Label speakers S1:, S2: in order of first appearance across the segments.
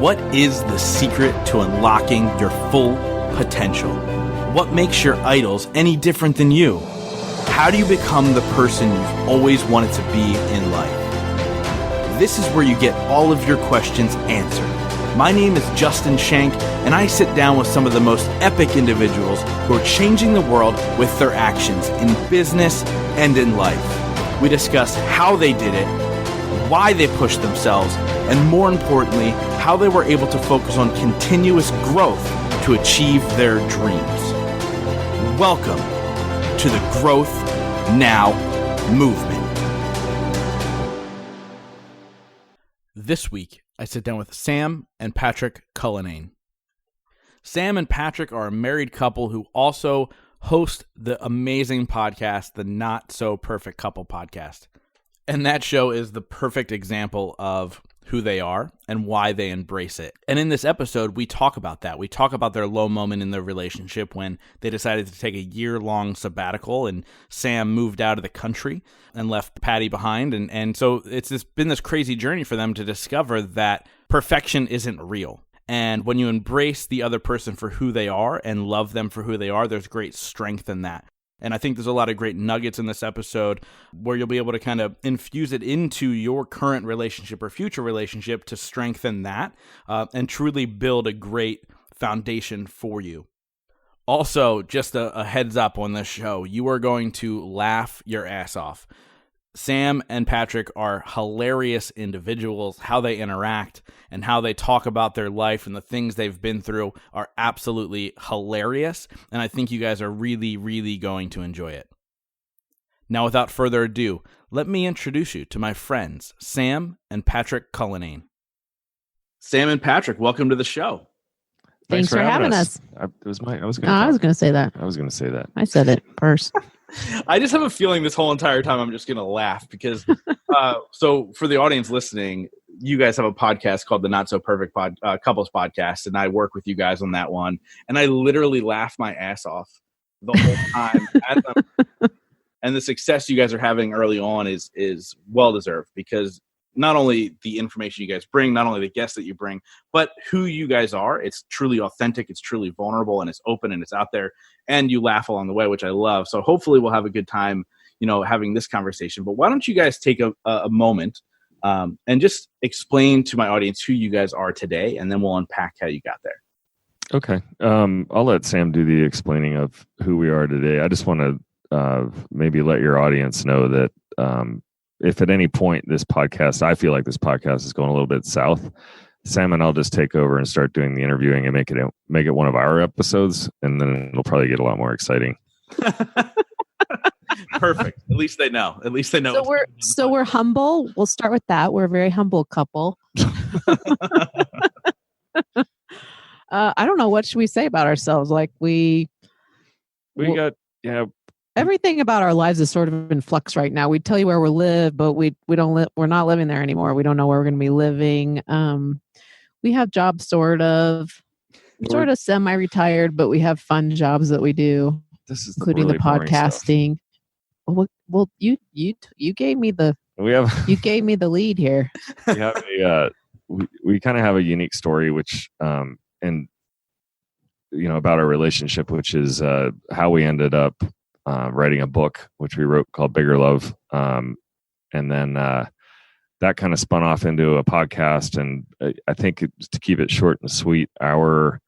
S1: What is the secret to unlocking your full potential? What makes your idols any different than you? How do you become the person you've always wanted to be in life? This is where you get all of your questions answered. My name is Justin Shank, and I sit down with some of the most epic individuals who are changing the world with their actions in business and in life. We discuss how they did it, why they pushed themselves, and more importantly, how they were able to focus on continuous growth to achieve their dreams. Welcome to the Growth Now movement. This week, I sit down with Sam and Patrick Cullinane. Sam and Patrick are a married couple who also host the amazing podcast, the Not So Perfect Couple podcast. And that show is the perfect example of who they are and why they embrace it. And in this episode, we talk about that. We talk about their low moment in their relationship when they decided to take a year-long sabbatical and Sam moved out of the country and left Patty behind. And so it's been this crazy journey for them to discover that perfection isn't real. And when you embrace the other person for who they are and love them for who they are, there's great strength in that. And I think there's a lot of great nuggets in this episode where you'll be able to kind of infuse it into your current relationship or future relationship to strengthen that and truly build a great foundation for you. Also, just a heads up on this show, you are going to laugh your ass off. Sam and Patrick are hilarious individuals. How they interact and how they talk about their life and the things they've been through are absolutely hilarious. And I think you guys are really, really going to enjoy it. Now, without further ado, let me introduce you to my friends, Sam and Patrick Cullinane. Sam and Patrick, welcome to the show.
S2: Thanks for having us.
S3: I was going
S2: to say that.
S3: I was going to say that.
S2: I said it first.
S1: I just have a feeling this whole entire time I'm just going to laugh because, so for the audience listening, you guys have a podcast called the Not So Perfect Couples Podcast, and I work with you guys on that one. And I literally laugh my ass off the whole time. And the success you guys are having early on is well-deserved because not only the information you guys bring, not only the guests that you bring, but who you guys are. It's truly authentic, it's truly vulnerable, and it's open, and it's out there, and you laugh along the way, which I love. So hopefully we'll have a good time, having this conversation. But why don't you guys take a moment and just explain to my audience who you guys are today, and then we'll unpack how you got there.
S3: Okay. I'll let Sam do the explaining of who we are today. I just want to maybe let your audience know that if at any point I feel like this podcast is going a little bit south, Sam and I'll just take over and start doing the interviewing and make it one of our episodes, and then it'll probably get a lot more exciting.
S1: Perfect. At least they know.
S2: So we're humble. We'll start with that. We're a very humble couple. I don't know, what should we say about ourselves? Like everything about our lives is sort of in flux right now. We tell you where we live, but we don't live. We're not living there anymore. We don't know where we're going to be living. We have jobs sort of semi-retired, but we have fun jobs that we do.
S3: This is
S2: including
S3: really
S2: the podcasting. Well, you gave me the you gave me the lead here.
S3: We kind of have a unique story, which and about our relationship, which is how we ended up writing a book, which we wrote called Bigger Love. And then that kind of spun off into a podcast. And I think to keep it short and sweet, our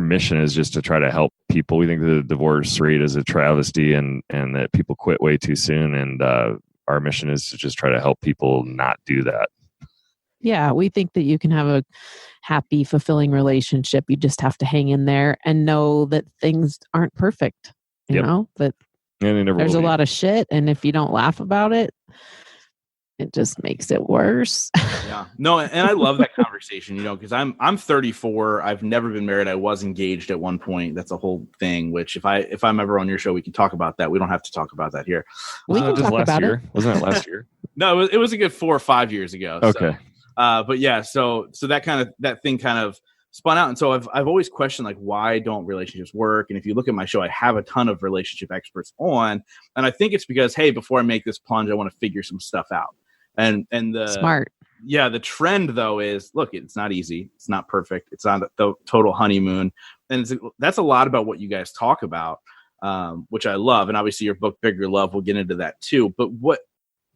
S3: mission is just to try to help people. We think the divorce rate is a travesty and that people quit way too soon. And our mission is to just try to help people not do that.
S2: Yeah, we think that you can have a happy, fulfilling relationship. You just have to hang in there and know that things aren't perfect. You know, that there's a lot of shit. And if you don't laugh about it, it just makes it worse.
S1: Yeah. No, and I love that conversation, because I'm 34. I've never been married. I was engaged at one point. That's a whole thing, which if I'm ever on your show, we can talk about that. We don't have to talk about that here.
S2: We can talk about it.
S3: Wasn't that last year?
S1: No, it was a good 4 or 5 years ago.
S3: Okay.
S1: But yeah, so that thing kind of spun out. And so I've always questioned, like, why don't relationships work? And if you look at my show, I have a ton of relationship experts on. And I think it's because, hey, before I make this plunge, I want to figure some stuff out. And the
S2: smart.
S1: the trend though is, look, it's not easy. It's not perfect. It's not the total honeymoon. And that's a lot about what you guys talk about, which I love. And obviously your book, Bigger Love, we'll get into that too. But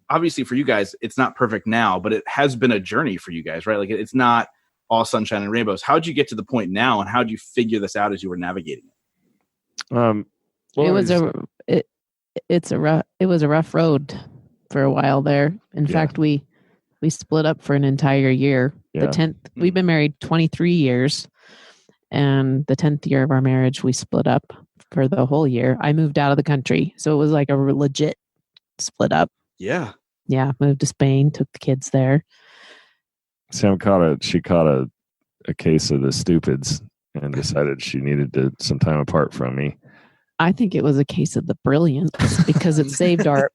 S1: obviously for you guys, it's not perfect now, but it has been a journey for you guys, right? Like it's not all sunshine and rainbows. How'd you get to the point now, and how'd you figure this out as you were navigating it?
S2: It was a rough road for a while there. In fact, we split up for an entire year. The 10th, we've been married 23 years, and the 10th year of our marriage, we split up for the whole year. I moved out of the country, so it was like a legit split up.
S1: Yeah.
S2: Yeah, moved to Spain, took the kids there.
S3: Sam caught a case of the stupids and decided she needed some time apart from me.
S2: I think it was a case of the brilliance, because it saved our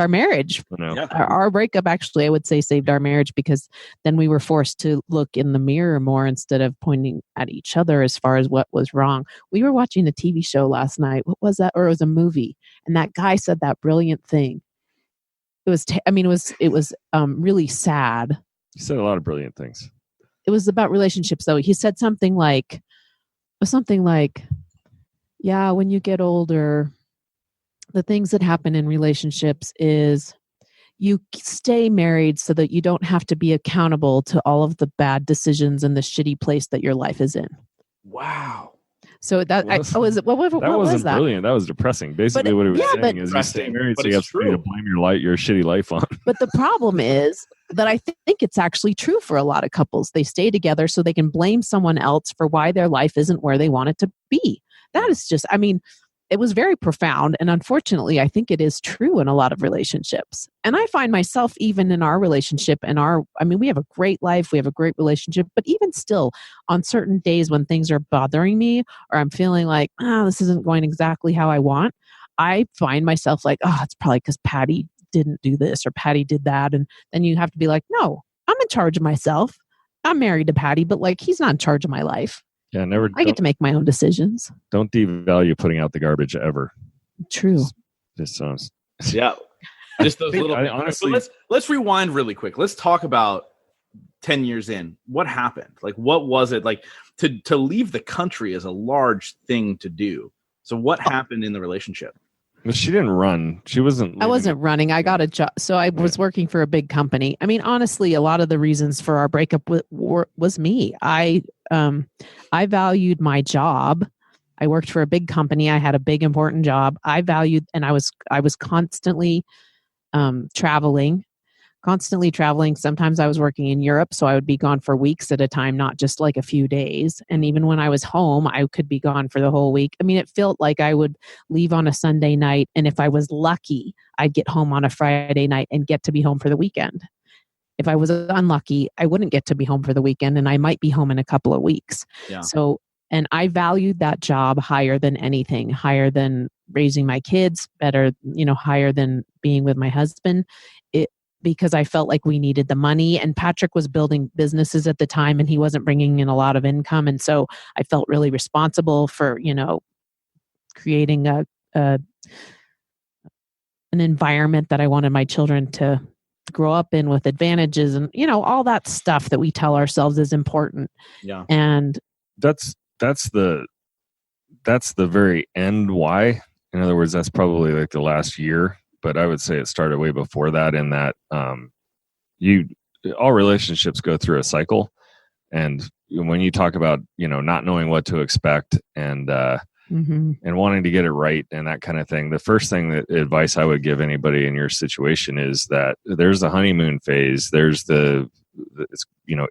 S2: marriage.
S3: Yeah.
S2: Our breakup, actually, I would say, saved our marriage, because then we were forced to look in the mirror more instead of pointing at each other as far as what was wrong. We were watching a TV show last night. What was that? Or it was a movie, and that guy said that brilliant thing. It was really sad.
S3: He said a lot of brilliant things.
S2: It was about relationships, though. He said something like, yeah, when you get older, the things that happen in relationships is you stay married so that you don't have to be accountable to all of the bad decisions and the shitty place that your life is in.
S1: Wow.
S2: So that was that?
S3: Brilliant. That was depressing. Basically, what he was saying is you stay married, so you have to blame your shitty life on.
S2: But the problem is that I think it's actually true for a lot of couples. They stay together so they can blame someone else for why their life isn't where they want it to be. That is just, it was very profound. And unfortunately, I think it is true in a lot of relationships. And I find myself, even in our relationship, we have a great life, we have a great relationship, but even still, on certain days when things are bothering me, or I'm feeling like, this isn't going exactly how I want, I find myself like, it's probably because Patty didn't do this or Patty did that. And then you have to be like, no, I'm in charge of myself. I'm married to Patty, but like, he's not in charge of my life.
S3: Yeah,
S2: I get to make my own decisions.
S3: Don't devalue putting out the garbage ever.
S2: True.
S3: This sounds.
S1: Yeah. Just those little.
S3: Honestly,
S1: let's rewind really quick. Let's talk about 10 years in. What happened? Like, what was it like to leave the country is a large thing to do. So what happened in the relationship?
S3: Well, she didn't run. I
S2: wasn't running. I got a job. So I was working for a big company. Honestly, a lot of the reasons for our breakup was me. I valued my job. I worked for a big company. I had a big, important job. I valued, and I was constantly traveling. Sometimes I was working in Europe, so I would be gone for weeks at a time, not just like a few days. And even when I was home, I could be gone for the whole week. It felt like I would leave on a Sunday night, and if I was lucky, I'd get home on a Friday night and get to be home for the weekend. If I was unlucky, I wouldn't get to be home for the weekend, and I might be home in a couple of weeks.
S1: Yeah.
S2: So, and I valued that job higher than anything, higher than raising my kids, better, higher than being with my husband. Because I felt like we needed the money, and Patrick was building businesses at the time and he wasn't bringing in a lot of income. And so I felt really responsible for, creating an environment that I wanted my children to grow up in with advantages and, all that stuff that we tell ourselves is important.
S1: Yeah.
S2: And
S3: that's the very end why. In other words, that's probably like the last year. But I would say it started way before that, in that all relationships go through a cycle. And when you talk about, not knowing what to expect and wanting to get it right and that kind of thing, the first advice I would give anybody in your situation is that there's the honeymoon phase. There's it's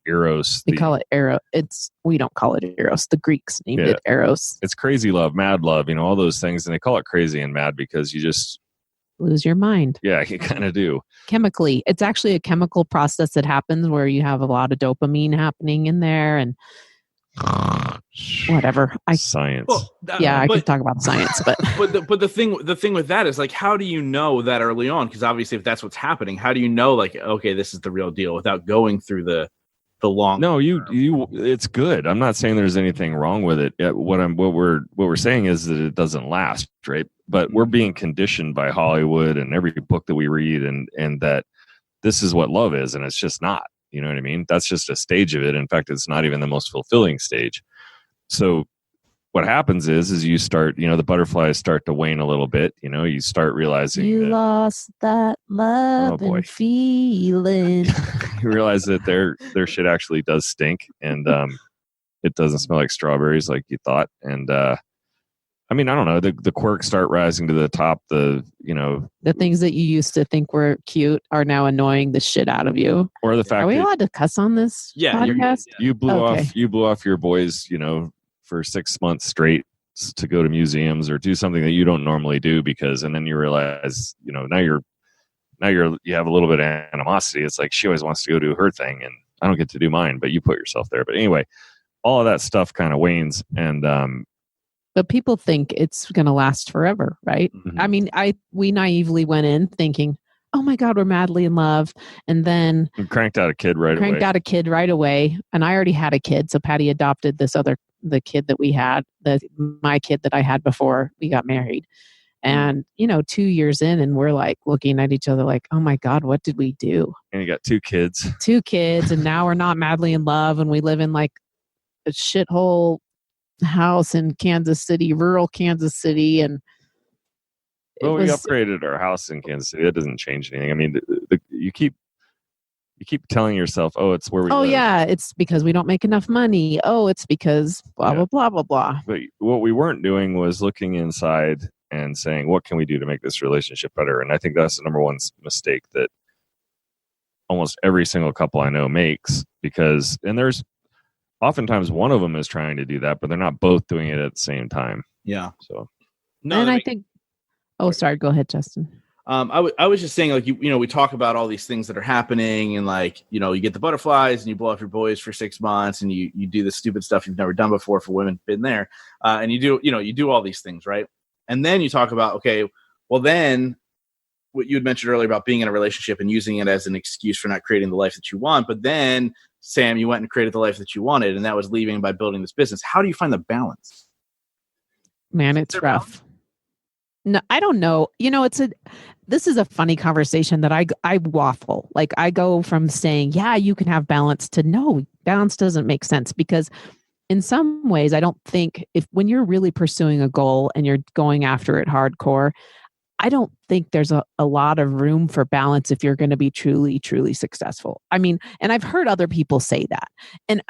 S3: eros.
S2: We call it eros. We don't call it eros. The Greeks named it eros.
S3: It's crazy love, mad love, all those things. And they call it crazy and mad because you just
S2: lose your mind.
S3: Yeah, you kind of do.
S2: Chemically. It's actually a chemical process that happens where you have a lot of dopamine happening in there and whatever.
S3: Science.
S2: Well, I could talk about science, but
S1: but the thing with that is like, how do you know that early on? Because obviously if that's what's happening, how do you know like, okay, this is the real deal without going through the long
S3: No, it's good. I'm not saying there's anything wrong with it. What we're saying is that it doesn't last, right? But we're being conditioned by Hollywood and every book that we read and that this is what love is, and it's just not. You know what I mean? That's just a stage of it. In fact, it's not even the most fulfilling stage. So what happens is you start, the butterflies start to wane a little bit. You start realizing
S2: you lost that love and feeling.
S3: You realize that their shit actually does stink, and it doesn't smell like strawberries like you thought. And I don't know, the quirks start rising to the top. The
S2: things that you used to think were cute are now annoying the shit out of you.
S3: Or the fact,
S2: are we allowed to cuss on this podcast?
S3: You blew off your boys, for 6 months straight to go to museums or do something that you don't normally do, and then you realize, now you have a little bit of animosity. It's like she always wants to go do her thing and I don't get to do mine, but you put yourself there. But anyway, all of that stuff kind of wanes, and
S2: but people think it's going to last forever, right?
S3: Mm-hmm.
S2: We naively went in thinking, oh my God, we're madly in love. And then
S3: we cranked out a kid right
S2: away. And I already had a kid. So Patty adopted the kid that we had, my kid that I had before we got married. And, 2 years in, and we're like looking at each other like, oh my God, what did we do?
S3: And you got 2 kids.
S2: 2 kids. And now we're not madly in love. And we live in like a shithole house in Kansas City, rural Kansas City. And
S3: we upgraded our house in Kansas City. That doesn't change anything. You keep telling yourself, oh, it's where we live.
S2: Oh, yeah, it's because we don't make enough money. Oh, it's because blah, blah, blah, blah, blah.
S3: But what we weren't doing was looking inside and saying, what can we do to make this relationship better? And I think that's the number one mistake that almost every single couple I know makes, and there's oftentimes one of them is trying to do that, but they're not both doing it at the same time.
S1: Yeah.
S3: So,
S2: I think, sorry, go ahead, Justin.
S1: I was just saying, like, we talk about all these things that are happening, and like, you get the butterflies and you blow off your boys for 6 months and you do the stupid stuff you've never done before for women, been there. And you do all these things, right? And then you talk about, okay, well then what you had mentioned earlier about being in a relationship and using it as an excuse for not creating the life that you want. But then, Sam, you went and created the life that you wanted, and that was leaving by building this business. How do you find the balance?
S2: Man, it's rough. No, I don't know. This is a funny conversation that I waffle. Like I go from saying, yeah, you can have balance to no, balance doesn't make sense, because in some ways, I don't think when you're really pursuing a goal and you're going after it hardcore, I don't think there's a lot of room for balance if you're going to be truly, truly successful. And I've heard other people say that. And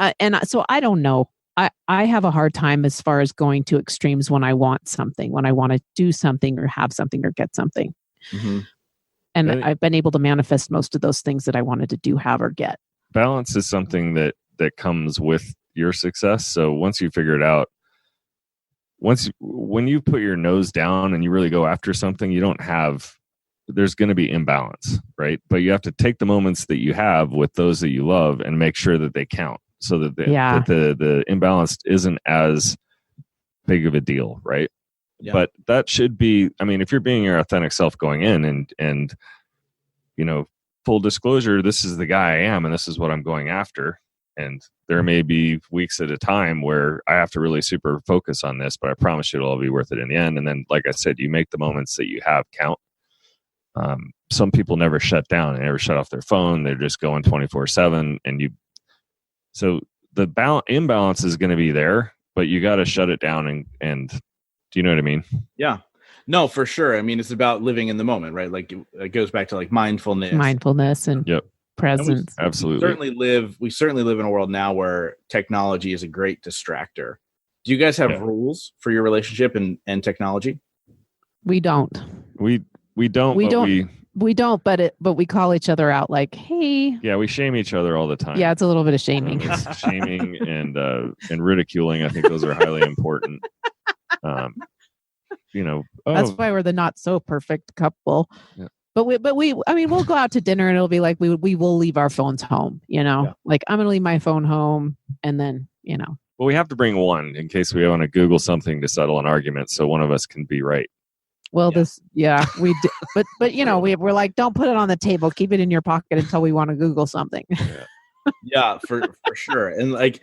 S2: so I don't know. I have a hard time as far as going to extremes when I want something, when I want to do something or have something or get something.
S1: Mm-hmm.
S2: And I've been able to manifest most of those things that I wanted to do, have, or get.
S3: Balance is something that comes with your success. So once you figure it out, when you put your nose down and you really go after something, there's going to be imbalance, right? But you have to take the moments that you have with those that you love and make sure that they count, so that the imbalance isn't as big of a deal, right? Yeah. But that should be, if you're being your authentic self going in and full disclosure, this is the guy I am and this is what I'm going after. And there may be weeks at a time where I have to really super focus on this, but I promise you it'll all be worth it in the end. And then, like I said, you make the moments that you have count. Some people never shut down and never shut off their phone. They're just going 24/7. So the imbalance is going to be there, but you got to shut it down. And do you know what I mean?
S1: Yeah. No, for sure. It's about living in the moment, right? Like it goes back to like mindfulness
S2: and presence.
S3: Absolutely.
S1: We certainly live in a world now where technology is a great distractor. Do you guys have rules for your relationship and technology?
S2: We don't.
S3: We don't.
S2: But we call each other out like, hey.
S3: Yeah, we shame each other all the time.
S2: Yeah, it's a little bit of shaming.
S3: Shaming and ridiculing. I think those are highly important.
S2: That's why we're the not so perfect couple. Yeah. But we'll go out to dinner and it'll be like we will leave our phones home. Like I'm gonna leave my phone home, and then
S3: Well, we have to bring one in case we want to Google something to settle an argument, so one of us can be right.
S2: Well, we do, but we're like, don't put it on the table. Keep it in your pocket until we want to Google something.
S1: Yeah, for sure. And like,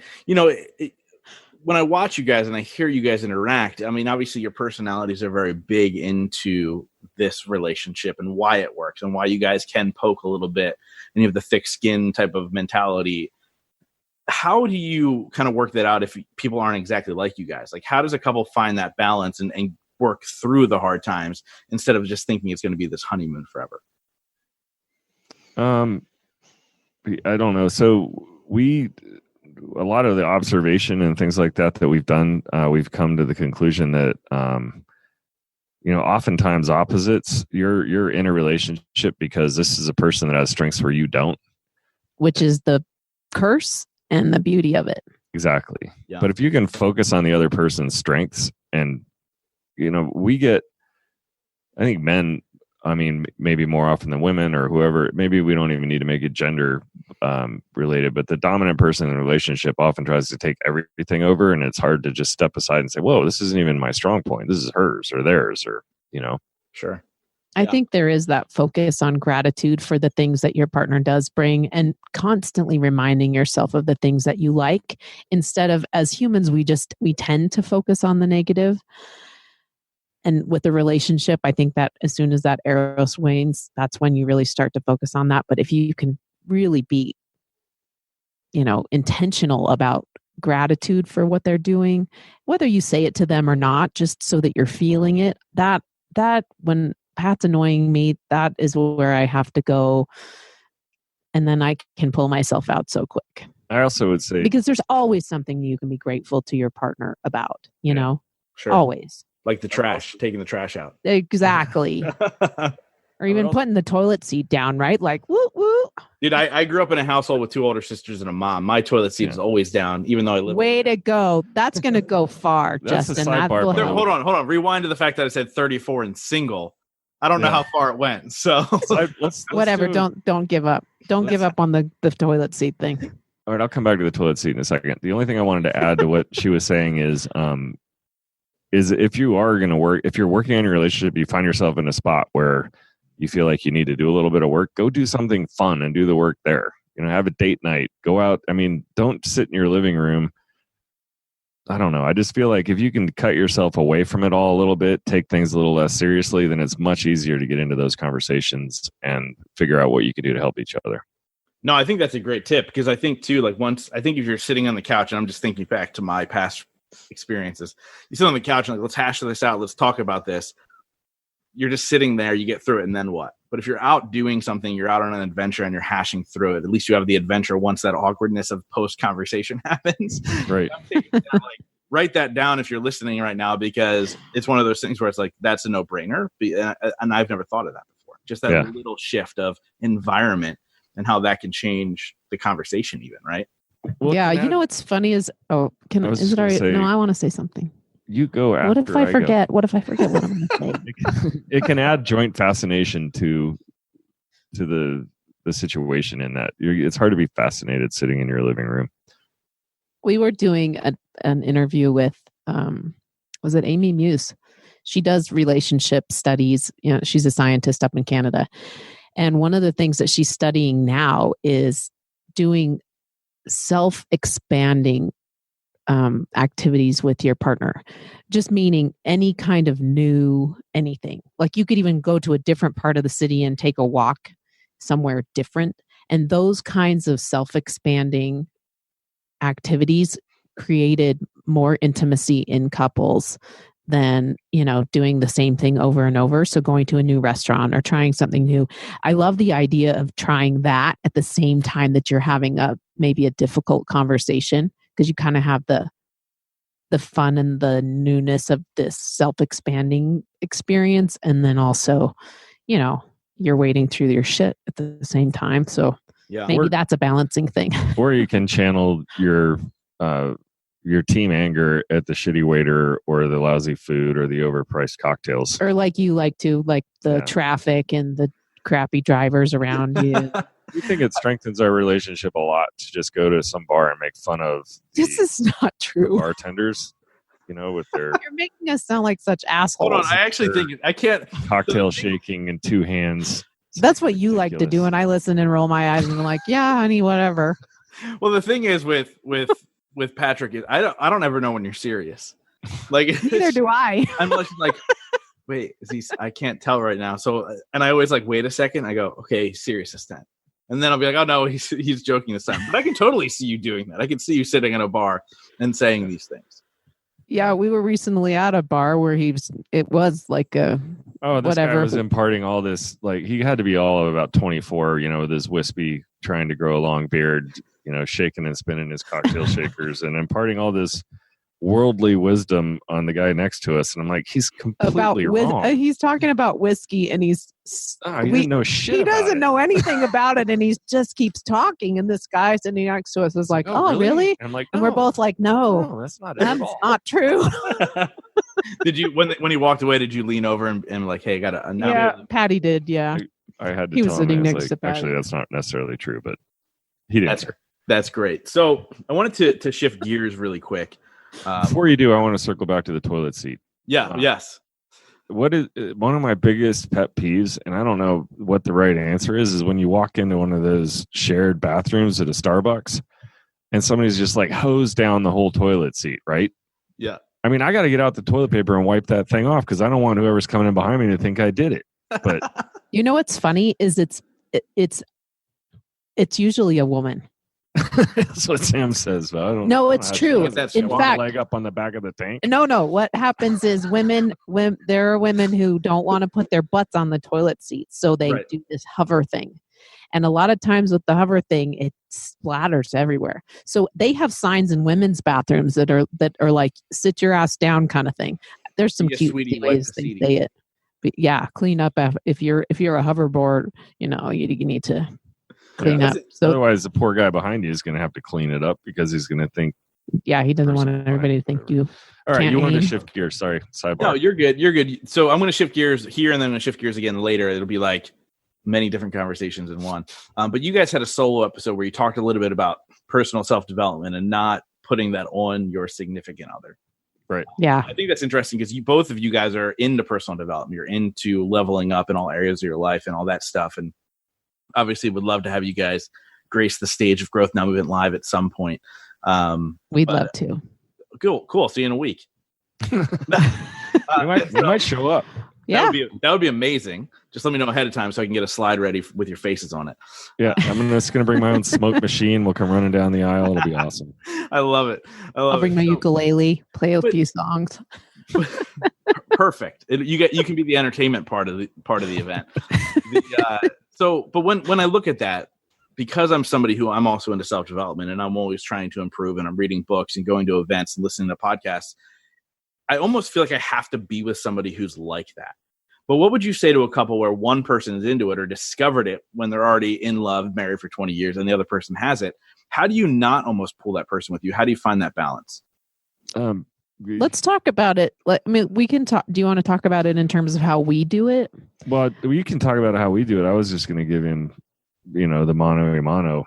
S1: when I watch you guys and I hear you guys interact, I mean, obviously your personalities are very big into this relationship and why it works and why you guys can poke a little bit and you have the thick skin type of mentality. How do you kind of work that out if people aren't exactly like you guys? Like, how does a couple find that balance and work through the hard times instead of just thinking it's going to be this honeymoon forever?
S3: I don't know. So a lot of the observation and things like that we've done, we've come to the conclusion that, oftentimes opposites, you're in a relationship because this is a person that has strengths where you don't.
S2: Which is the curse and the beauty of it.
S3: Exactly. Yeah. But if you can focus on the other person's strengths and, I think men, maybe more often than women or whoever, maybe we don't even need to make it gender related, but the dominant person in a relationship often tries to take everything over, and it's hard to just step aside and say, whoa, this isn't even my strong point. This is hers or theirs or,
S1: Sure.
S2: I think there is that focus on gratitude for the things that your partner does bring and constantly reminding yourself of the things that you like instead of, as humans, we tend to focus on the negative. And with the relationship, I think that as soon as that arrow swings, that's when you really start to focus on that. But if you can really be, intentional about gratitude for what they're doing, whether you say it to them or not, just so that you're feeling it, that when Pat's annoying me, that is where I have to go. And then I can pull myself out so quick.
S3: I also would say,
S2: because there's always something you can be grateful to your partner about,
S1: Sure.
S2: Always.
S1: Like the trash, taking the trash out.
S2: Exactly. Or even putting the toilet seat down, right? Like, woo, woo.
S1: Dude, I grew up in a household with 2 older sisters and a mom. My toilet seat is always down, even though I live.
S2: Way to go. That's going to go far, Justin.
S1: Hold on. Rewind to the fact that I said 34 and single. I don't know how far it went. So
S3: let's
S2: whatever. Don't give up. Don't give up on the toilet seat thing.
S3: All right, I'll come back to the toilet seat in a second. The only thing I wanted to add to what she was saying is if you are going to work, if you're working on your relationship, you find yourself in a spot where you feel like you need to do a little bit of work, go do something fun and do the work there. Have a date night, go out. Don't sit in your living room. I don't know. I just feel like if you can cut yourself away from it all a little bit, take things a little less seriously, then it's much easier to get into those conversations and figure out what you can do to help each other.
S1: No, I think that's a great tip because I think too, if you're sitting on the couch, and I'm just thinking back to my past experiences, you sit on the couch and let's hash this out. Let's talk about this. You're just sitting there, you get through it, and then what? But if you're out doing something, you're out on an adventure and you're hashing through it, at least you have the adventure once that awkwardness of post-conversation happens.
S3: Right.
S1: Write that down if you're listening right now, because it's one of those things where it's like, that's a no-brainer. And I've never thought of that before. Just that little shift of environment and how that can change the conversation even, right?
S2: Well, what's funny is, is it all right? No, I want to say something.
S3: You go after.
S2: What if I forget? What if I forget what I'm going to say?
S3: It can add joint fascination to the situation in that it's hard to be fascinated sitting in your living room.
S2: We were doing an interview with, was it Amy Muse? She does relationship studies. She's a scientist up in Canada. And one of the things that she's studying now is doing self-expanding activities with your partner, just meaning any kind of new anything. Like you could even go to a different part of the city and take a walk somewhere different. And those kinds of self-expanding activities created more intimacy in couples than, doing the same thing over and over. So going to a new restaurant or trying something new. I love the idea of trying that at the same time that you're having maybe a difficult conversation, because you kind of have the fun and the newness of this self-expanding experience. And then also, you're wading through your shit at the same time. So maybe that's a balancing thing.
S3: Or you can channel your team anger at the shitty waiter or the lousy food or the overpriced cocktails.
S2: Or like the traffic and the crappy drivers around you.
S3: We think it strengthens our relationship a lot to just go to some bar and make fun of
S2: this is not true
S3: bartenders, with their
S2: you're making us sound like such assholes.
S1: Hold on, I actually think I can't
S3: cocktail shaking in 2 hands.
S2: That's what you like to do, and I listen and roll my eyes and I'm like, yeah, honey, whatever.
S1: Well, the thing is with with Patrick is I don't ever know when you're serious. Like
S2: neither do I.
S1: I'm like, wait, is he? I can't tell right now. So, and I always like, wait a second. I go, okay, serious this time. And then I'll be like, oh no, he's joking this time. But I can totally see you doing that. I can see you sitting in a bar and saying these things.
S2: Yeah, we were recently at a bar where it was like a
S3: this
S2: whatever.
S3: guy was imparting all this, like he had to be all of about 24, with his wispy, trying to grow a long beard, shaking and spinning his cocktail shakers and imparting all this worldly wisdom on the guy next to us. And I'm like, he's completely wrong.
S2: He's talking about whiskey and he
S3: didn't know shit.
S2: He doesn't know anything about it and he just keeps talking. And this guy sitting next to us is like, oh really?
S3: I'm like,
S2: and we're both like, no,
S3: that's not it
S2: that's
S3: at all.
S2: not true.
S1: Did you when he walked away, did you lean over and like, hey,
S2: Patty did, yeah.
S3: I had to
S2: he was
S3: tell him,
S2: sitting next to Patty.
S3: Actually, that's not necessarily true, but he didn't.
S1: That's great. So I wanted to shift gears really quick.
S3: Before you do, I want to circle back to the toilet seat.
S1: Yes.
S3: What is one of my biggest pet peeves, and I don't know what the right answer is when you walk into one of those shared bathrooms at a Starbucks and somebody's just like hosed down the whole toilet seat, right?
S1: Yeah.
S3: I mean, I got to get out the toilet paper and wipe that thing off because I don't want whoever's coming in behind me to think I did it. But
S2: what's funny is it's usually a woman.
S3: That's what Sam says. But I don't.
S2: No, it's true.
S3: In fact, leg up on the back of the tank.
S2: No. What happens is there are women who don't want to put their butts on the toilet seat, so they do this hover thing. And a lot of times with the hover thing, it splatters everywhere. So they have signs in women's bathrooms that are like sit your ass down kind of thing. There's some cute ways they say it. But yeah, clean up if you're a hoverboard. You need to clean up. So
S3: otherwise, the poor guy behind you is going to have to clean it up because he's going to think.
S2: Yeah, he doesn't want everybody to think you.
S3: All right, you want to shift gears? Sorry, sidebar.
S1: No, you're good. You're good. So I'm going to shift gears here, and then I'm going to shift gears again later. It'll be like many different conversations in one. But you guys had a solo episode where you talked a little bit about personal self-development and not putting that on your significant other.
S3: Right.
S2: Yeah.
S1: I think that's interesting because both of you guys are into personal development. You're into leveling up in all areas of your life and all that stuff. And obviously would love to have you guys grace the stage of Growth Now Movement Live at some point.
S2: We'd love to.
S1: Cool. See you in a week.
S3: We might show up.
S2: Yeah.
S1: That would be amazing. Just let me know ahead of time so I can get a slide ready with your faces on it.
S3: Yeah, I'm just going to bring my own smoke machine. We'll come running down the aisle. It'll be awesome.
S1: I love it.
S2: I'll bring my ukulele, play a few songs.
S1: Perfect. You can be the entertainment part of the event. But when I look at that, because I'm somebody who I'm also into self-development and I'm always trying to improve and I'm reading books and going to events and listening to podcasts, I almost feel like I have to be with somebody who's like that. But what would you say to a couple where one person is into it or discovered it when they're already in love, married for 20 years, and the other person has it? How do you not almost pull that person with you? How do you find that balance?
S2: Let's talk about it. We can talk. Do you want to talk about it in terms of how we do it?
S3: Well, you can talk about how we do it. I was just going to give him, the mano a mano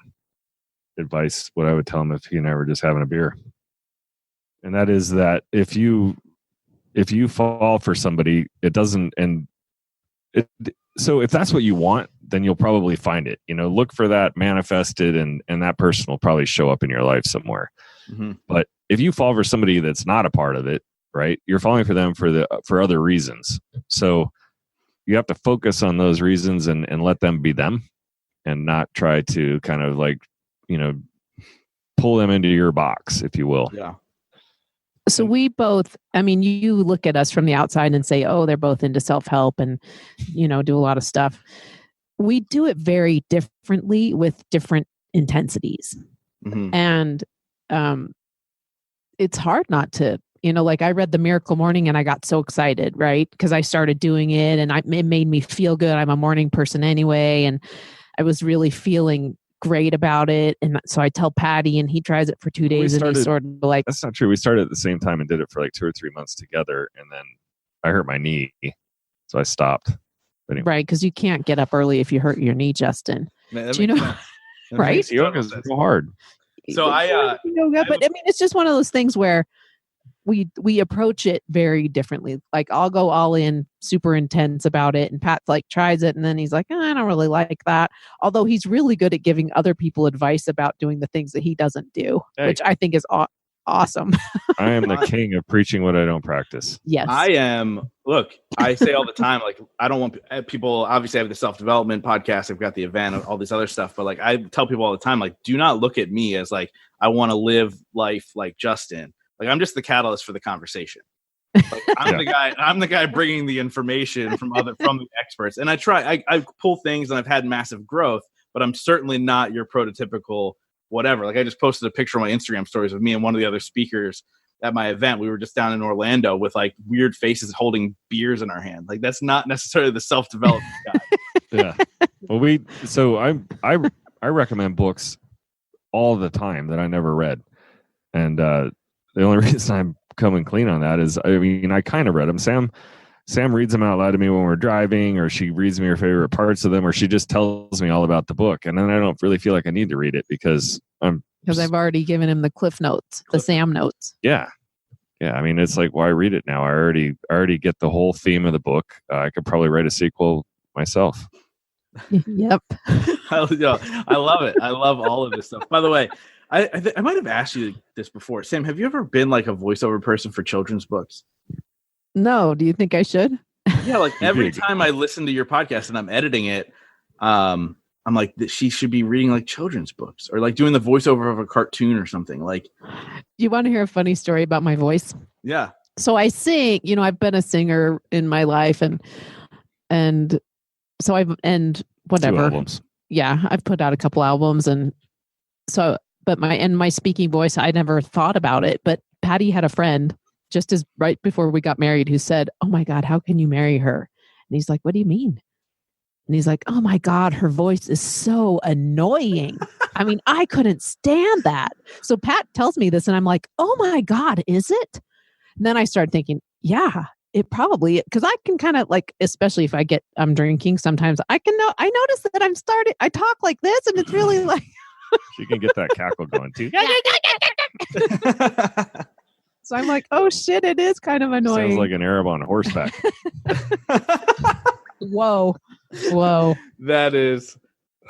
S3: advice, what I would tell him if he and I were just having a beer. And that is that if you fall for somebody, it doesn't, so if that's what you want, then you'll probably find it. Look for that manifested, and that person will probably show up in your life somewhere. Mm-hmm. But if you fall for somebody that's not a part of it, right, you're falling for them for other reasons. So you have to focus on those reasons and let them be them, and not try to kind of pull them into your box, if you will.
S1: Yeah.
S2: So we both, you look at us from the outside and say, oh, they're both into self-help and, do a lot of stuff. We do it very differently with different intensities. Mm-hmm. And it's hard not to, I read The Miracle Morning and I got so excited, right? Because I started doing it and it made me feel good. I'm a morning person anyway. And I was really feeling great about it. And so I tell Patty and he tries it for 2 days and he's sort of like,
S3: that's not true. We started at the same time and did it for like 2 or 3 months together. And then I hurt my knee. So I stopped. Anyway.
S2: Right. Cause you can't get up early if you hurt your knee, Justin.
S1: Man,
S2: do you know? Right.
S3: Yoga's so hard.
S1: So
S2: yoga, but it's just one of those things where we approach it very differently. Like I'll go all in super intense about it and Pat tries it and then he's like, I don't really like that. Although he's really good at giving other people advice about doing the things that he doesn't do, which I think is awesome.
S3: I am the king of preaching what I don't practice.
S2: Yes.
S1: I am. Look, I say all the time, like, I don't want people, obviously I have the self-development podcast. I've got the event, all this other stuff. But like, I tell people all the time, like, do not look at me as like, I want to live life like Justin. Like, I'm just the catalyst for the conversation. Like, I'm the guy bringing the information from the experts. And I pull things and I've had massive growth, but I'm certainly not your prototypical whatever. Like, I just posted a picture on my Instagram stories of me and one of the other speakers at my event. We were just down in Orlando with like weird faces holding beers in our hand. Like, that's not necessarily the self-development guy.
S3: Yeah. Well, I recommend books all the time that I never read. And the only reason I'm coming clean on that is, I mean, I kind of read them. Sam reads them out loud to me when we're driving, or she reads me her favorite parts of them, or she just tells me all about the book. And then I don't really feel like I need to read it because I've
S2: already given him the Cliff Notes, the Sam Notes.
S3: Yeah. Yeah. I mean, it's like, why read it now? I already get the whole theme of the book. I could probably write a sequel myself.
S2: Yep.
S1: I love it. I love all of this stuff. By the way, I might have asked you this before. Sam, have you ever been like a voiceover person for children's books?
S2: No. Do you think I should?
S1: Yeah, like every time I listen to your podcast and I'm editing it, I'm like, she should be reading like children's books or like doing the voiceover of a cartoon or something. Like,
S2: do you want to hear a funny story about my voice?
S1: Yeah.
S2: So I sing, I've been a singer in my life and so whatever.
S3: 2 albums.
S2: Yeah, I've put out a couple albums, and so, but my speaking voice, I never thought about it. But Patty had a friend just as right before we got married who said, "Oh my God, how can you marry her?" And he's like, "What do you mean?" And he's like, "Oh my God, her voice is so annoying. I mean, I couldn't stand that." So Pat tells me this, and I'm like, "Oh my God, is it?" And then I started thinking, yeah. It probably, because I can kind of like, especially if I'm drinking, sometimes I notice that I talk like this, and it's really like.
S3: You can get that cackle going too.
S2: So I'm like, oh shit, it is kind of annoying.
S3: Sounds like an Arab on horseback.
S2: Whoa.
S1: That is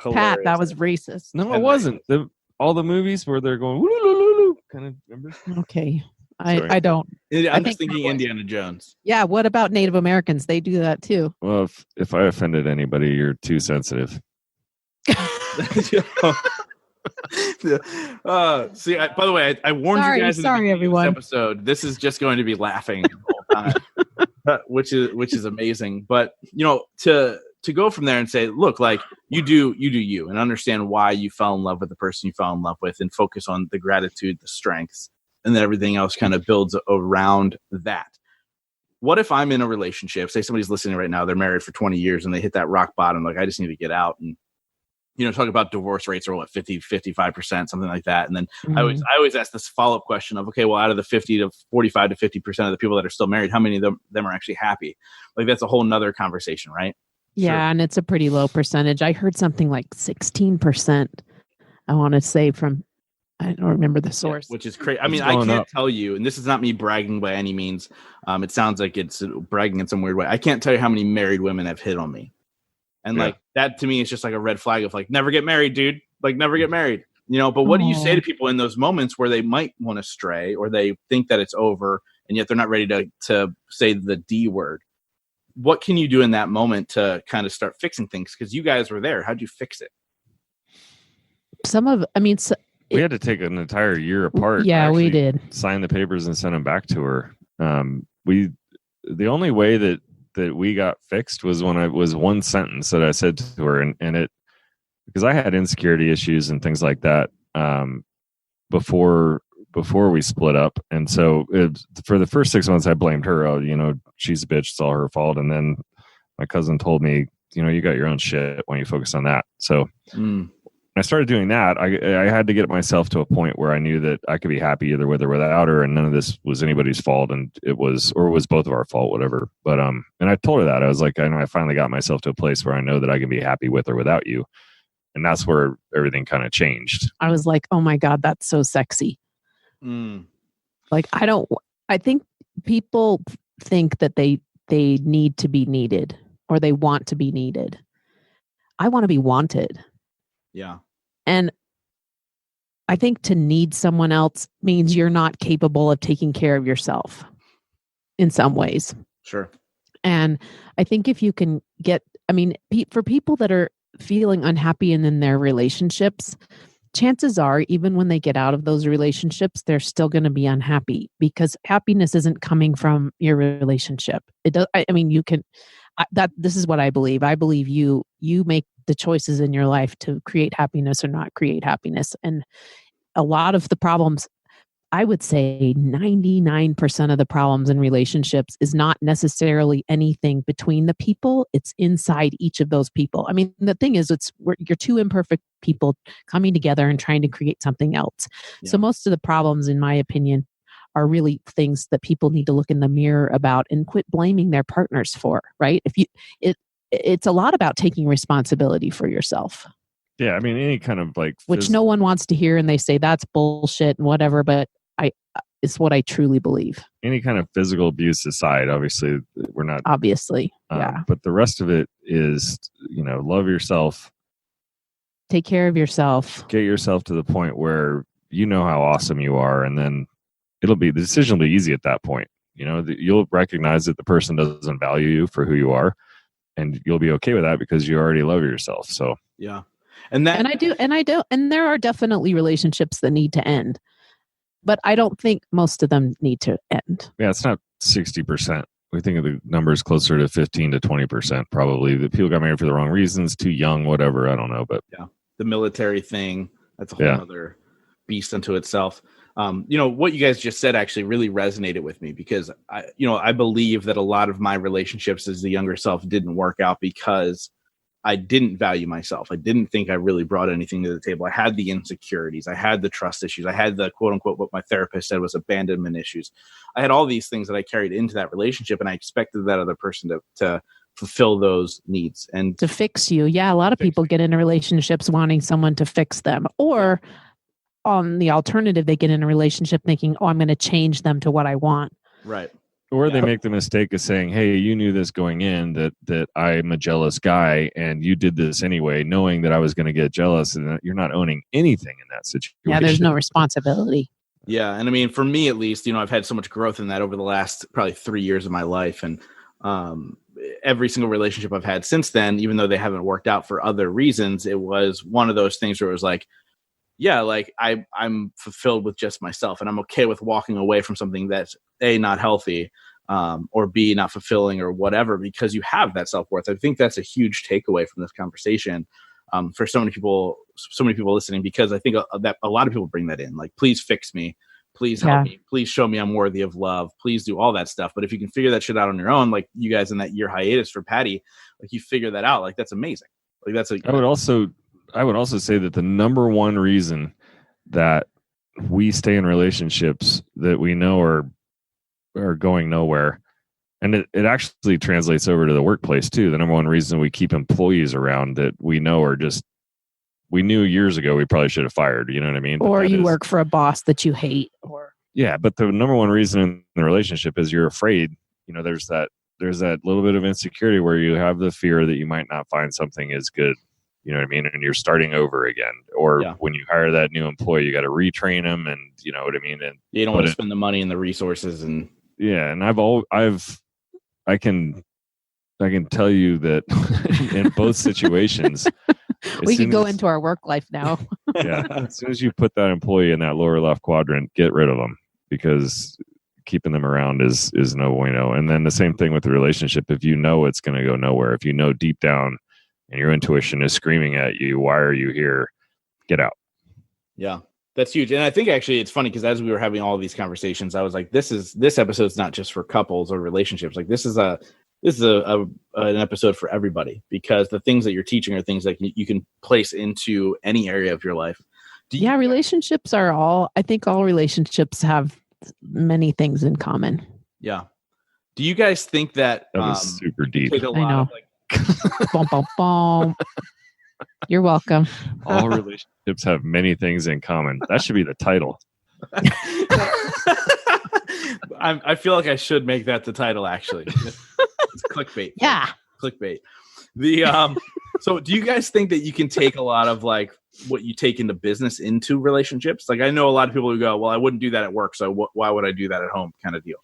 S1: hilarious.
S2: Pat, that was racist.
S3: No, it wasn't. All the movies where they're going, kind of, remember?
S2: Okay. I don't.
S1: I'm just thinking Indiana Jones.
S2: Yeah. What about Native Americans? They do that too.
S3: Well, if I offended anybody, you're too sensitive.
S1: See, by the way, I warned you guys in the beginning
S2: everyone.
S1: of this episode. This is just going to be laughing the whole time, which is amazing. But to go from there and say, look, like you do you, and understand why you fell in love with the person you fell in love with, and focus on the gratitude, the strengths. And then everything else kind of builds around that. What if I'm in a relationship, say somebody's listening right now, they're married for 20 years and they hit that rock bottom, like I just need to get out, and talk about divorce rates are what, 50, 55%, something like that. And then I always ask this follow-up question of, okay, well, out of the 50 to 45 to 50% of the people that are still married, how many of them are actually happy? Like, that's a whole nother conversation, right?
S2: Yeah. Sure. And it's a pretty low percentage. I heard something like 16%. I want to say from, I don't remember the source.
S1: Yeah, which is crazy. I mean, I can't tell you, and this is not me bragging by any means. It sounds like it's bragging in some weird way. I can't tell you how many married women have hit on me. And like that to me is just like a red flag of like, never get married, dude. Like, never get married. But what do you say to people in those moments where they might want to stray, or they think that it's over and yet they're not ready to say the D word? What can you do in that moment to kind of start fixing things? Because you guys were there. How'd you fix it?
S3: We had to take an entire year apart.
S2: Yeah, we did.
S3: Sign the papers and send them back to her. The only way that we got fixed was when I was one sentence that I said to her, and it, because I had insecurity issues and things like that before we split up, and so for the first 6 months I blamed her. Oh, she's a bitch. It's all her fault. And then my cousin told me, you got your own shit. Why don't you focus on that? So. I started doing that. I had to get myself to a point where I knew that I could be happy either with or without her, and none of this was anybody's fault, and it was both of our fault, whatever. But and I told her that. I was like, I know I finally got myself to a place where I know that I can be happy with or without you, and that's where everything kind of changed.
S2: I was like, oh my God, that's so sexy. Like, I think people think that they need to be needed, or they want to be needed. I want to be wanted.
S1: Yeah.
S2: And I think to need someone else means you're not capable of taking care of yourself in some ways.
S1: Sure.
S2: And I think if you can for people that are feeling unhappy in their relationships, chances are, even when they get out of those relationships, they're still going to be unhappy because happiness isn't coming from your relationship. It does. This is what I believe. I believe you make the choices in your life to create happiness or not create happiness. And a lot of the problems, I would say 99% of the problems in relationships is not necessarily anything between the people. It's inside each of those people. I mean, the thing is, you're two imperfect people coming together and trying to create something else. Yeah. So most of the problems, in my opinion, are really things that people need to look in the mirror about and quit blaming their partners for, right? It's a lot about taking responsibility for yourself.
S3: Yeah, I mean, any kind of
S2: which no one wants to hear, and they say that's bullshit and whatever, but it's what I truly believe.
S3: Any kind of physical abuse aside, obviously, we're not...
S2: Obviously, yeah.
S3: But the rest of it is, love yourself.
S2: Take care of yourself.
S3: Get yourself to the point where you know how awesome you are, and then the decision will be easy at that point. You'll recognize that the person doesn't value you for who you are, and you'll be okay with that because you already love yourself. So
S1: yeah.
S2: And there are definitely relationships that need to end, but I don't think most of them need to end.
S3: Yeah, it's not 60%. We think of the numbers closer to 15 to 20%, probably. The people got married for the wrong reasons, too young, whatever. I don't know, but
S1: yeah, the military thing, that's a whole other beast unto itself. What you guys just said actually really resonated with me because I believe that a lot of my relationships as the younger self didn't work out because I didn't value myself. I didn't think I really brought anything to the table. I had the insecurities. I had the trust issues. I had the quote unquote, what my therapist said was abandonment issues. I had all these things that I carried into that relationship, and I expected that other person to fulfill those needs and
S2: to fix you. Yeah. A lot of people get into relationships wanting someone to fix them, or on the alternative, they get in a relationship thinking, I'm going to change them to what I want.
S1: Right.
S3: Or they make the mistake of saying, hey, you knew this going in, that I'm a jealous guy and you did this anyway, knowing that I was going to get jealous, and that you're not owning anything in that situation.
S2: Yeah, there's no responsibility.
S1: Yeah. And I mean, for me, at least, I've had so much growth in that over the last probably 3 years of my life. And every single relationship I've had since then, even though they haven't worked out for other reasons, it was one of those things where it was like, yeah, like I'm fulfilled with just myself, and I'm okay with walking away from something that's A, not healthy, or B, not fulfilling or whatever, because you have that self-worth. I think that's a huge takeaway from this conversation for so many people listening, because I think that a lot of people bring that in, like, please fix me, please help me, please show me I'm worthy of love, please do all that stuff. But if you can figure that shit out on your own, like you guys in that year hiatus for Patty, like you figure that out, like that's amazing. Like
S3: I would also say that the number one reason that we stay in relationships that we know are going nowhere, and it actually translates over to the workplace too. The number one reason we keep employees around that we know we knew years ago we probably should have fired. You know what I mean?
S2: Or you work for a boss that you hate.
S3: Yeah, but the number one reason in the relationship is you're afraid. There's that little bit of insecurity where you have the fear that you might not find something as good. You know what I mean? And you're starting over again. Or when you hire that new employee, you got to retrain them, and you know what I mean? And
S1: you don't want to spend the money and the resources. And
S3: and I can tell you that in both situations,
S2: we can go into our work life now.
S3: As soon as you put that employee in that lower left quadrant, get rid of them, because keeping them around is no bueno. And then the same thing with the relationship. If you know it's going to go nowhere, if you know deep down and your intuition is screaming at you, why are you here? Get out.
S1: Yeah, that's huge. And I think actually it's funny because as we were having all of these conversations, I was like, this episode's not just for couples or relationships. Like this is an episode for everybody, because the things that you're teaching are things that you can place into any area of your life.
S2: Relationships I think all relationships have many things in common.
S1: Yeah. Do you guys think that
S3: was super deep?
S2: I know. Boom, boom, boom. You're welcome.
S3: All relationships have many things in common. That should be the title.
S1: I feel like I should make that the title, actually. It's clickbait.
S2: Yeah.
S1: Clickbait. So do you guys think that you can take a lot of like what you take into business into relationships? Like, I know a lot of people who go, well, I wouldn't do that at work, so why would I do that at home, kind of deal.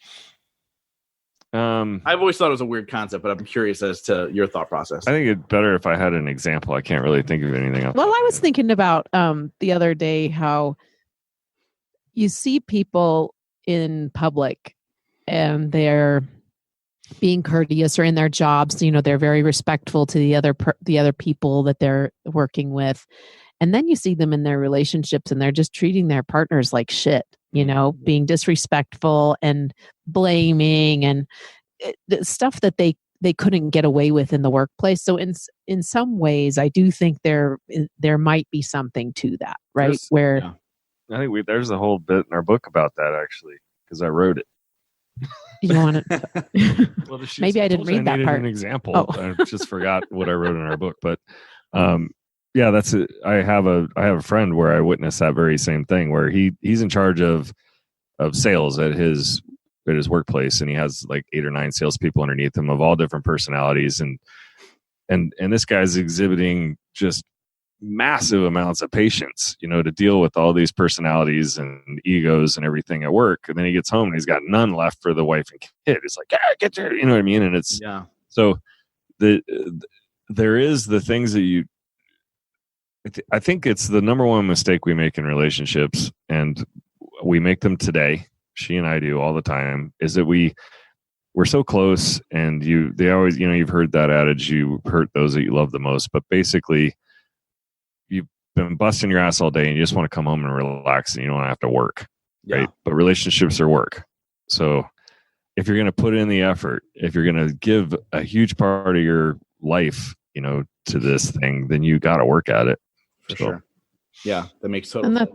S1: I've always thought it was a weird concept, but I'm curious as to your thought process.
S3: I think it's better if I had an example. I can't really think of anything else.
S2: Well, I was thinking about the other day how you see people in public and they're being courteous or in their jobs, you know, they're very respectful to the other people that they're working with. And then you see them in their relationships and they're just treating their partners like shit, you know, being disrespectful and blaming and stuff that they couldn't get away with in the workplace. So in some ways, I do think there might be something to that, right?
S3: I think there's a whole bit in our book about that, actually, because I wrote it.
S2: You want to? Well, maybe I didn't read that part.
S3: An example. Oh. I just forgot what I wrote in our book, but yeah, that's it. I have a friend where I witnessed that very same thing, where he's in charge of sales at his workplace, and he has like 8 or 9 salespeople underneath him of all different personalities, and this guy's exhibiting just massive amounts of patience, you know, to deal with all these personalities and egos and everything at work. And then he gets home and he's got none left for the wife and kid. It's like, yeah, get there, you know what I mean? And it's so there is the things that I think it's the number one mistake we make in relationships, and we make them today. She and I do all the time, is that we're so close, and they always, you know, you've heard that adage, you hurt those that you love the most, but basically you've been busting your ass all day and you just want to come home and relax and you don't have to work, right? But relationships are work. So if you're going to put in the effort, if you're going to give a huge part of your life, you know, to this thing, then you got to work at it.
S1: For sure. Yeah, that makes total sense.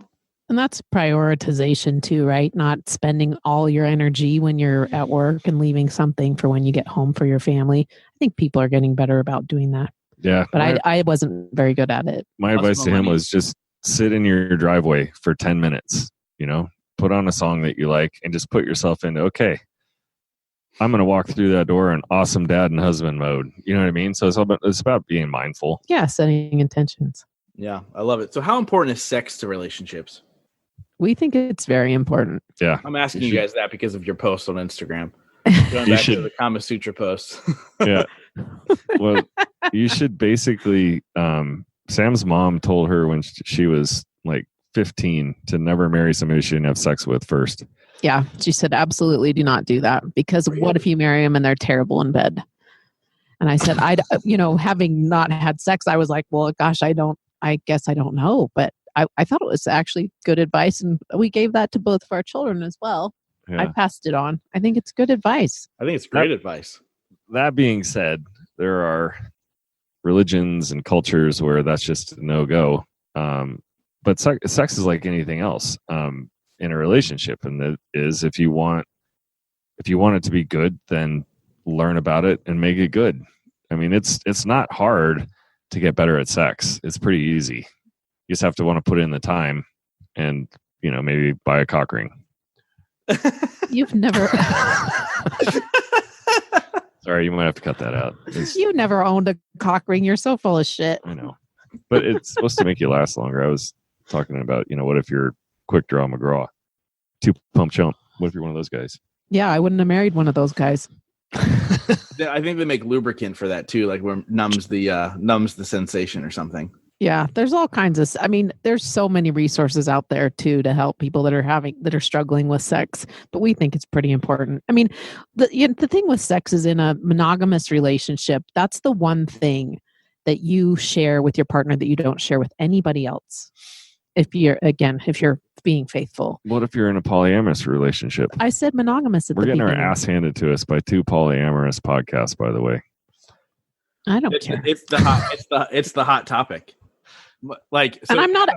S2: And that's prioritization too, right? Not spending all your energy when you're at work and leaving something for when you get home for your family. I think people are getting better about doing that.
S3: Yeah.
S2: But I wasn't very good at it.
S3: My advice to him was just sit in your driveway for 10 minutes, you know, put on a song that you like and just put yourself into, okay, I'm going to walk through that door in awesome dad and husband mode. You know what I mean? So it's about being mindful.
S2: Yeah. Setting intentions.
S1: Yeah. I love it. So how important is sex to relationships?
S2: We think it's very important.
S3: Yeah.
S1: I'm asking you guys that because of your post on Instagram. Going back to the Kama Sutra post.
S3: Yeah. Well, you should basically, Sam's mom told her when she was like 15 to never marry somebody she didn't have sex with first.
S2: Yeah. She said, absolutely do not do that, because what if you marry them and they're terrible in bed? And I said, having not had sex, I was like, well, gosh, I guess I don't know. But I thought it was actually good advice. And we gave that to both of our children as well. Yeah. I passed it on. I think it's good advice.
S1: I think it's great advice.
S3: That being said, there are religions and cultures where that's just a no-go. But sex is like anything else in a relationship. And that is, if you want it to be good, then learn about it and make it good. I mean, it's not hard to get better at sex. It's pretty easy. You just have to want to put in the time and, you know, maybe buy a cock ring.
S2: You've never...
S3: Sorry, you might have to cut that out.
S2: You never owned a cock ring. You're so full of shit.
S3: I know. But it's supposed to make you last longer. I was talking about, you know, what if you're quick draw McGraw? 2 pump chump. What if you're one of those guys?
S2: Yeah, I wouldn't have married one of those guys.
S1: I think they make lubricant for that too, like where numbs the sensation or something.
S2: Yeah, there's all kinds of. I mean, there's so many resources out there too to help people that are struggling with sex. But we think it's pretty important. I mean, the thing with sex is in a monogamous relationship, that's the one thing that you share with your partner that you don't share with anybody else. If you're being faithful.
S3: What if you're in a polyamorous relationship?
S2: I said monogamous at the beginning.
S3: We're getting our ass handed to us by 2 polyamorous podcasts, by the way.
S2: I don't care.
S1: It's the hot topic. Like, so
S2: and I'm not.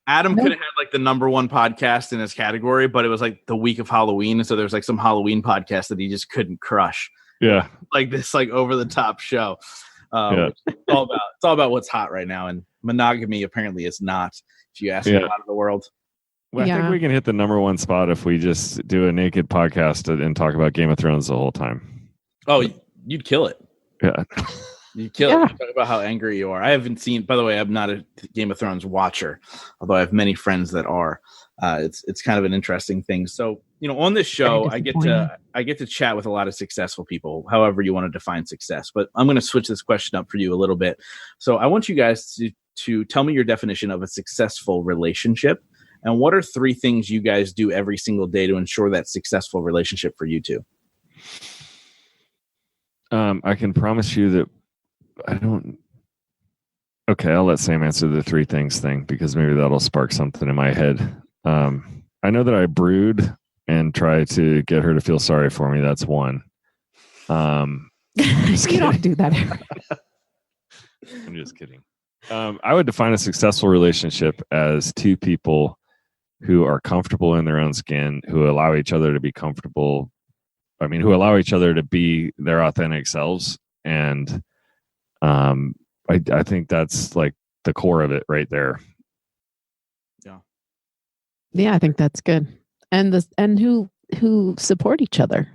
S1: Adam could have had like the number 1 podcast in his category, but it was like the week of Halloween, and so there was like some Halloween podcast that he just couldn't crush.
S3: Yeah,
S1: like this, like over the top show. It's all about what's hot right now, and monogamy apparently is not. If you ask a lot of the world.
S3: Well, I think we can hit the number 1 spot if we just do a naked podcast and talk about Game of Thrones the whole time.
S1: Oh, you'd kill it.
S3: Yeah.
S1: You kill it. You talk about how angry you are. I haven't seen, by the way, I'm not a Game of Thrones watcher, although I have many friends that are. It's kind of an interesting thing. So, on this show, I get to chat with a lot of successful people, however you want to define success. But I'm going to switch this question up for you a little bit. So I want you guys to tell me your definition of a successful relationship. And what are 3 things you guys do every single day to ensure that successful relationship for you two?
S3: I can promise you that Okay, I'll let Sam answer the 3 things thing because maybe that'll spark something in my head. I know that I brood and try to get her to feel sorry for me. That's one.
S2: You don't do that.
S3: I'm just kidding. I would define a successful relationship as 2 people who are comfortable in their own skin, who allow each other to be comfortable. Who allow each other to be their authentic selves. And I think that's like the core of it right there.
S2: Yeah, I think that's good. And who support each other,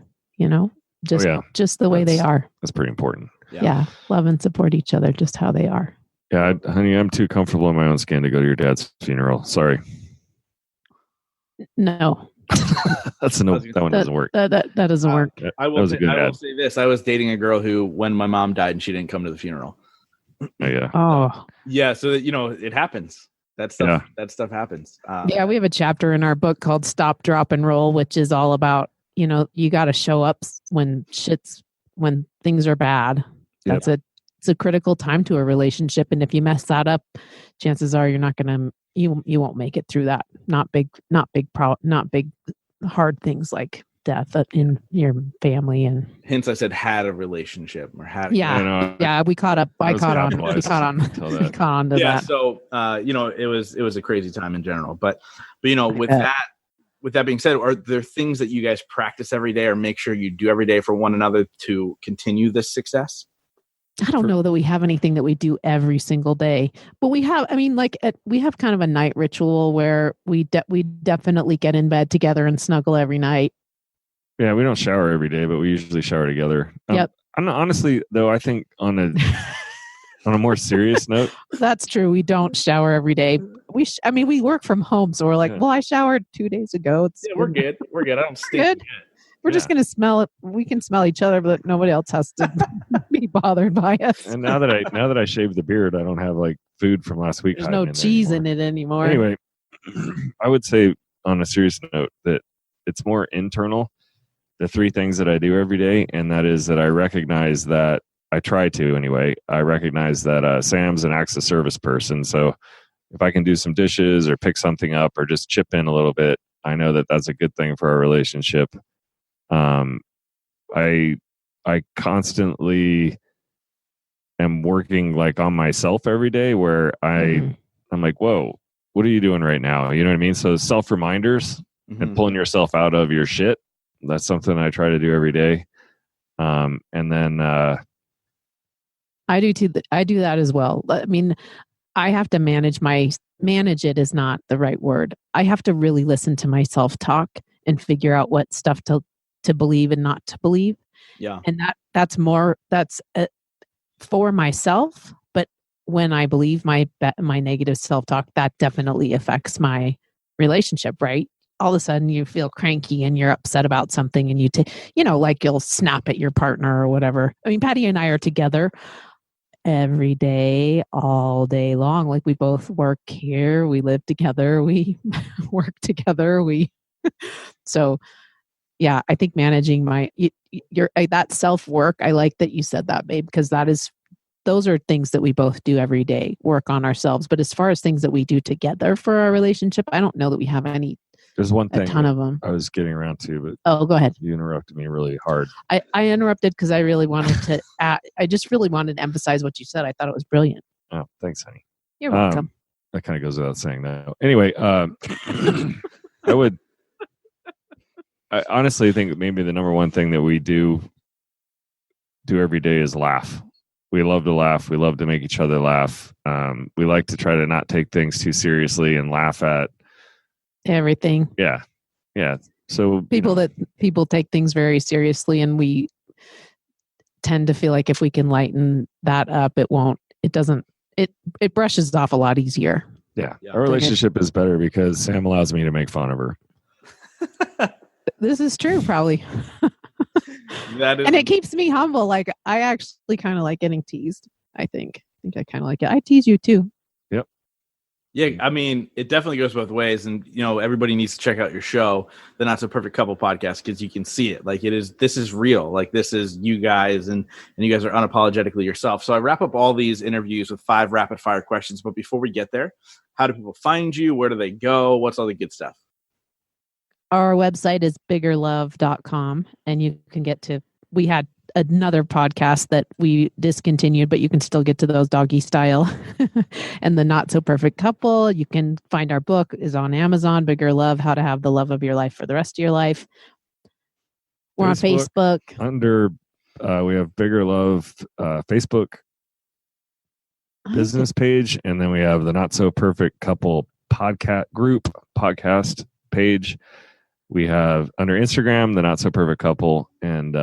S2: just the way they are.
S3: That's pretty important.
S2: Yeah. Love and support each other just how they are.
S3: Yeah, honey, I'm too comfortable in my own skin to go to your dad's funeral. Sorry.
S2: No.
S3: That's that one doesn't work.
S2: That doesn't work.
S1: I will say this. I was dating a girl who, when my mom died and she didn't come to the funeral.
S3: Yeah.
S2: Oh.
S1: Yeah. So that, it happens. That stuff happens.
S2: We have a chapter in our book called Stop, Drop, and Roll, which is all about, you got to show up when things are bad. It's a critical time to a relationship. And if you mess that up, chances are you're not going to, you won't make it through that. Not big hard things like death in your family. And
S1: hence I said had a relationship or had.
S2: Yeah. We caught up. We caught on to that.
S1: Yeah. So, it was a crazy time in general, but with that being said, are there things that you guys practice every day or make sure you do every day for one another to continue this success?
S2: I don't know that we have anything that we do every single day, but we have, we have kind of a night ritual where we definitely get in bed together and snuggle every night.
S3: Yeah. We don't shower every day, but we usually shower together.
S2: Yep.
S3: Honestly though, I think on a more serious note,
S2: that's true. We don't shower every day. We work from home. So we're like, well, I showered 2 days ago.
S1: We're good. We're good. I don't stink.
S2: Good. We're just going to smell it. We can smell each other, but nobody else has to be bothered by us.
S3: And now that I shaved the beard, I don't have like food from last week.
S2: There's no cheese in it anymore.
S3: Anyway, I would say on a serious note that it's more internal, the 3 things that I do every day. And that is that I recognize that I try to anyway. I recognize that Sam's an acts of service person. So if I can do some dishes or pick something up or just chip in a little bit, I know that that's a good thing for our relationship. I constantly am working like on myself every day where I'm like, whoa, what are you doing right now? You know what I mean? So self reminders and pulling yourself out of your shit. That's something I try to do every day. And then,
S2: I do too. I do that as well. I have to manage it is not the right word. I have to really listen to my self-talk and figure out what stuff to believe and not to believe.
S1: Yeah.
S2: And that's for myself. But when I believe my negative self-talk, that definitely affects my relationship, right? All of a sudden you feel cranky and you're upset about something and you'll snap at your partner or whatever. Patty and I are together every day, all day long. Like we both work here, we live together, we work together, so yeah, I think managing that self-work, I like that you said that, babe, because those are things that we both do every day, work on ourselves. But as far as things that we do together for our relationship, I don't know that we have any.
S3: There's one thing
S2: a ton of them
S3: I was getting around to,
S2: but go ahead.
S3: You interrupted me really hard.
S2: I interrupted because I really wanted to I just really wanted to emphasize what you said. I thought it was brilliant.
S3: Oh, thanks, honey.
S2: You're welcome.
S3: That kind of goes without saying now. Anyway, I honestly think maybe the number one thing that we do every day is laugh. We love to laugh. We love to make each other laugh. We like to try to not take things too seriously and laugh at
S2: everything.
S3: Yeah. So
S2: people take things very seriously, and we tend to feel like if we can lighten that up, it brushes off a lot easier.
S3: Yeah. Our relationship is better because Sam allows me to make fun of her.
S2: This is true, probably. And it keeps me humble. Like, I actually kind of like getting teased. I think I kind of like it. I tease you too.
S3: Yep.
S1: Yeah, I mean, it definitely goes both ways. And, everybody needs to check out your show, the Not So Perfect Couple podcast, because you can see it. Like, this is real. Like, this is you guys, and you guys are unapologetically yourself. So I wrap up all these interviews with 5 rapid fire questions. But before we get there, how do people find you? Where do they go? What's all the good stuff?
S2: Our website is biggerlove.com, and you can get to, we had another podcast that we discontinued, but you can still get to those doggy style and the Not So Perfect Couple. You can find our book is on Amazon, Bigger Love, How to Have the Love of Your Life for the Rest of Your Life. We're on Facebook.
S3: We have Bigger Love Facebook business page, and then we have the Not So Perfect Couple podcast page. We have under Instagram, the Not So Perfect Couple, and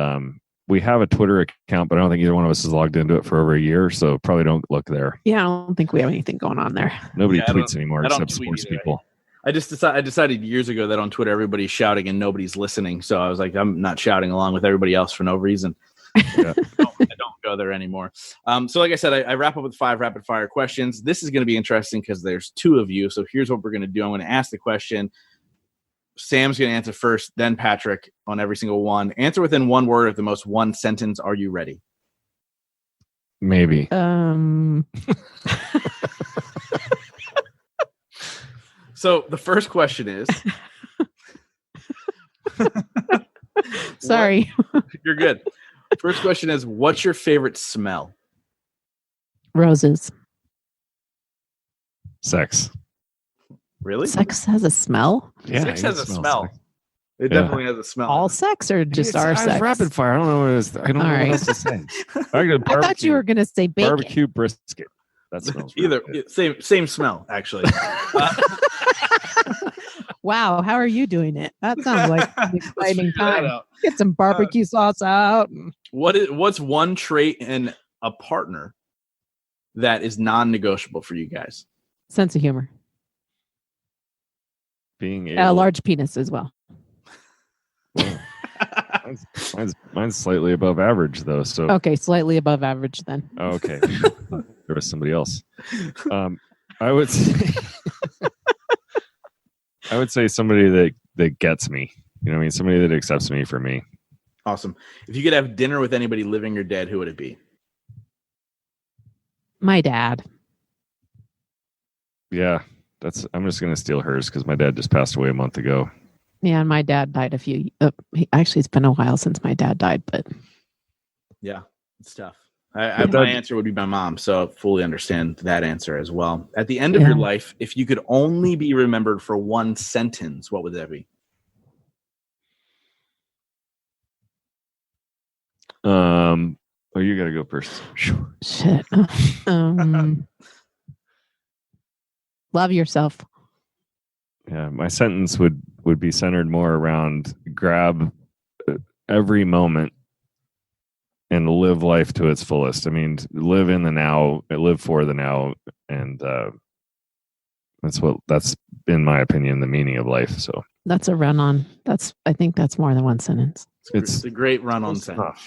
S3: we have a Twitter account, but I don't think either one of us has logged into it for over a year, so probably don't look there.
S2: Yeah, I don't think we have anything going on there.
S3: Nobody tweets anymore except sports people.
S1: I decided years ago that on Twitter everybody's shouting and nobody's listening, so I was like, I'm not shouting along with everybody else for no reason. Yeah. I don't go there anymore. So like I said, I wrap up with 5 rapid fire questions. This is going to be interesting because there's 2 of you, so here's what we're going to do. I'm going to ask the question. Sam's going to answer first, then Patrick on every single one. Answer within one word of the most one sentence. Are you ready?
S3: Maybe.
S1: So the first question is...
S2: Sorry.
S1: You're good. First question is, what's your favorite smell?
S2: Roses.
S3: Sex.
S1: Really?
S2: Sex has a smell?
S1: Yeah, sex has a smell. It definitely has a smell.
S2: All sex or just our sex?
S3: Rapid fire. I don't know what it is. I don't know what else to say.
S2: I thought you were going to say bacon.
S3: Barbecue brisket. That smells
S1: either same smell, actually.
S2: Wow, how are you doing it? That sounds like an exciting time. Get some barbecue sauce out.
S1: What's one trait in a partner that is non-negotiable for you guys?
S2: Sense of humor.
S3: Being
S2: a large penis as well.
S3: Mine's slightly above average though. So
S2: okay, slightly above average then.
S3: Oh, okay, there was somebody else. I would say somebody that gets me. You know what I mean? Somebody that accepts me for me.
S1: Awesome. If you could have dinner with anybody living or dead, who would it be?
S2: My dad.
S3: Yeah. I'm just going to steal hers because my dad just passed away a month ago.
S2: Yeah, and my dad died actually, it's been a while since my dad died, but...
S1: Yeah, it's tough. My answer would be my mom, so I fully understand that answer as well. At the end of your life, if you could only be remembered for one sentence, what would that be?
S3: You got to go first. Sure.
S2: Shit. Love yourself.
S3: Yeah, my sentence would be centered more around grab every moment and live life to its fullest. I mean, live in the now, live for the now, and that's in my opinion the meaning of life. So
S2: that's a run on. I think that's more than one sentence.
S1: It's a great run on sentence.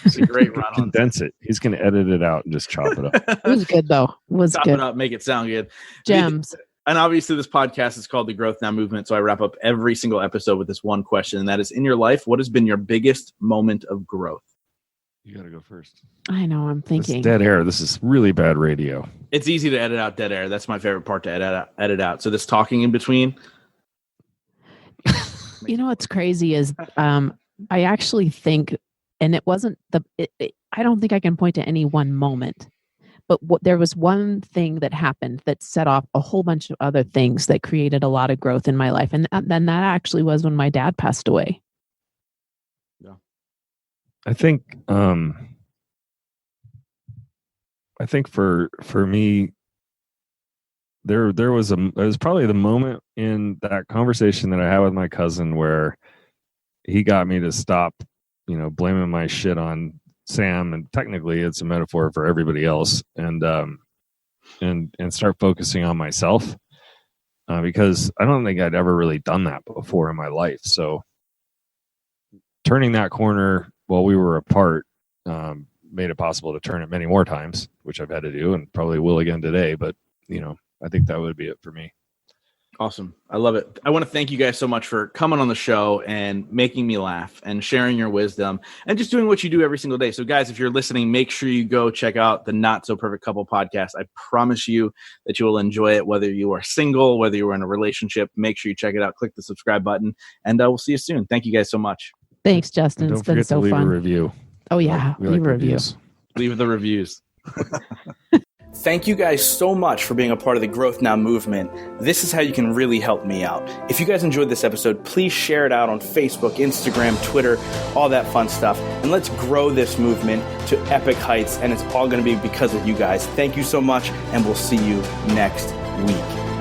S1: It's a great run on.
S3: Condense it. He's going to edit it out and just chop it up.
S2: It was good though.
S1: Chop it up, make it sound good.
S2: Gems.
S1: And obviously this podcast is called The Growth Now Movement. So I wrap up every single episode with this one question. And that is, in your life, what has been your biggest moment of growth?
S3: You got to go first.
S2: I know. I'm thinking.
S3: This dead air. This is really bad radio.
S1: It's easy to edit out dead air. That's my favorite part to edit out. So this talking in between.
S2: You know what's crazy is I actually think, and it wasn't I don't think I can point to any one moment, but there was one thing that happened that set off a whole bunch of other things that created a lot of growth in my life. And then that actually was when my dad passed away.
S1: Yeah.
S3: I think for me, there was probably the moment in that conversation that I had with my cousin where he got me to stop, blaming my shit on Sam, and technically it's a metaphor for everybody else, and start focusing on myself, because I don't think I'd ever really done that before in my life. So turning that corner while we were apart made it possible to turn it many more times, which I've had to do and probably will again today. But, I think that would be it for me.
S1: Awesome. I love it. I want to thank you guys so much for coming on the show and making me laugh and sharing your wisdom and just doing what you do every single day. So guys, if you're listening, make sure you go check out the Not So Perfect Couple podcast. I promise you that you will enjoy it, whether you are single, whether you are in a relationship. Make sure you check it out. Click the subscribe button, and we'll see you soon. Thank you guys so much.
S2: Thanks, Justin. It's been so fun. Don't forget to
S3: leave a review.
S2: Oh, yeah. Leave a review.
S1: Leave the reviews. Thank you guys so much for being a part of the Growth Now movement. This is how you can really help me out. If you guys enjoyed this episode, please share it out on Facebook, Instagram, Twitter, all that fun stuff. And let's grow this movement to epic heights. And it's all going to be because of you guys. Thank you so much, and we'll see you next week.